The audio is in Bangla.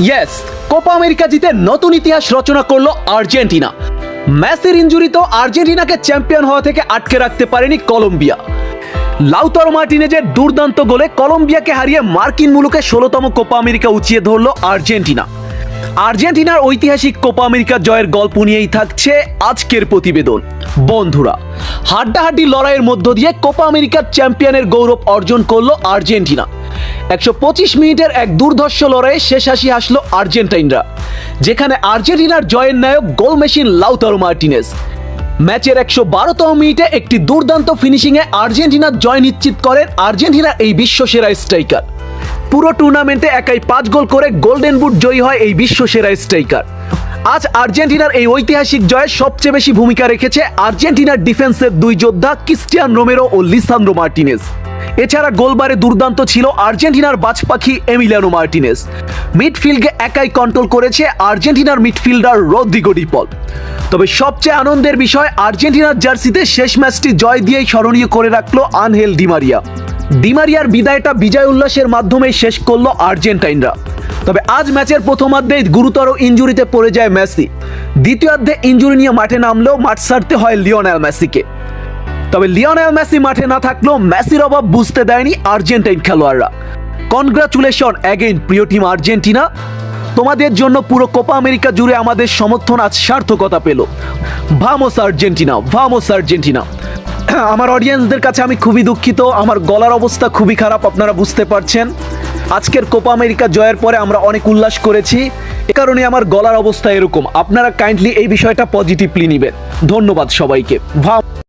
ইয়েস, কোপা আমেরিকা জিতে নতুন ইতিহাস রচনা করলো আর্জেন্টিনা। মেসির ইনজুরি তো আর্জেন্টিনাকে চ্যাম্পিয়ন হওয়া থেকে আটকে রাখতে পারেনি কলম্বিয়া। লাউতারো মার্টিনেজের দুর্দান্ত গোলে কলম্বিয়াকে হারিয়ে মার্কিন মুলুকে ১৬তম কোপা আমেরিকা উঁচিয়ে ধরল আর্জেন্টিনা। আর্জেন্টিনার ঐতিহাসিক কোপা আমেরিকা জয়ের গল্প নিয়েই থাকছে আজকের প্রতিবেদন। বন্ধুরা, হাড্ডাহাড্ডি লড়াইয়ের মধ্য দিয়ে কোপা আমেরিকার চ্যাম্পিয়নের গৌরব অর্জন করলো আর্জেন্টিনা। ১২৫ মিনিটের এক দুর্ধর্ষ লড়াইয়ে শেষ হাসি হাসলো আর্জেন্টাইনরা, যেখানে আর্জেন্টিনার জয়ের নায়ক গোল মেশিন লাউতারো মার্টিনেজ। ম্যাচের ১১২তম মিনিটে একটি দুর্দান্ত ফিনিশিংয়ে আর্জেন্টিনার জয় নিশ্চিত করেন আর্জেন্টিনার এই বিশ্বসেরা স্ট্রাইকার। পুরো টুর্নামেন্টে একাই ৫ গোল করে গোল্ডেন বুট জয়ী হয় এই বিশ্বসেরা স্ট্রাইকার। আজ আর্জেন্টিনার এই ঐতিহাসিক জয়ে সবচেয়ে বেশি ভূমিকা রেখেছে আর্জেন্টিনার ডিফেন্সের দুই যোদ্ধা ক্রিস্টিয়ান রোমেরো ও লিসান্দ্রো মার্টিনেজ। এছাড়া গোলবারে দুর্দান্ত ছিল আর্জেন্টিনার বাজপাখি এমিলিয়ানো মার্টিনেজ। মিডফিল্ডকে একাই কন্ট্রোল করেছে আর্জেন্টিনার মিডফিল্ডার রদ্রিগো ডি পল। তবে সবচেয়ে আনন্দের বিষয়, আর্জেন্টিনার জার্সিতে শেষ ম্যাচটি জয় দিয়েই স্মরণীয় করে রাখলো আনহেল ডিমারিয়ার বিদায়টা বিজয় উল্লাসের মাধ্যমেই শেষ করলো আর্জেন্টাইনরা। তবে আজ ম্যাচের প্রথমার্ধেই গুরুতর ইনজুরিতে পড়ে যায় মেসি। দ্বিতীয়ার্ধে ইনজুরি নিয়ে মাঠে নামলেও মাঠ ছাড়তে হয় লিওনেল মেসিকে। তবে লিওনেল মেসি মাঠে না থাকলেও মেসির অভাব বুঝতে দেয়নি আর্জেন্টাইন খেলোয়াড়রা। কনগ্রাচুলেশন অ্যাগেইন প্রিয় টিম আর্জেন্টিনা, তোমাদের জন্য পুরো কোপা আমেরিকা জুড়ে আমাদের সমর্থন আজ সার্থকতা পেল। Vamos Argentina, vamos Argentina. আমার অডিয়েন্সদের কাছে আমি খুবই দুঃখিত, আমার গলার অবস্থা খুবই খারাপ, আপনারা বুঝতে পারছেন। আজকের কোপা আমেরিকা জয়ের পরে আমরা অনেক উল্লাস করেছি, এ কারণে আমার গলার অবস্থা এরকম। আপনারা কাইন্ডলি এই বিষয়টা পজিটিভলি নেবেন। ধন্যবাদ সবাইকে।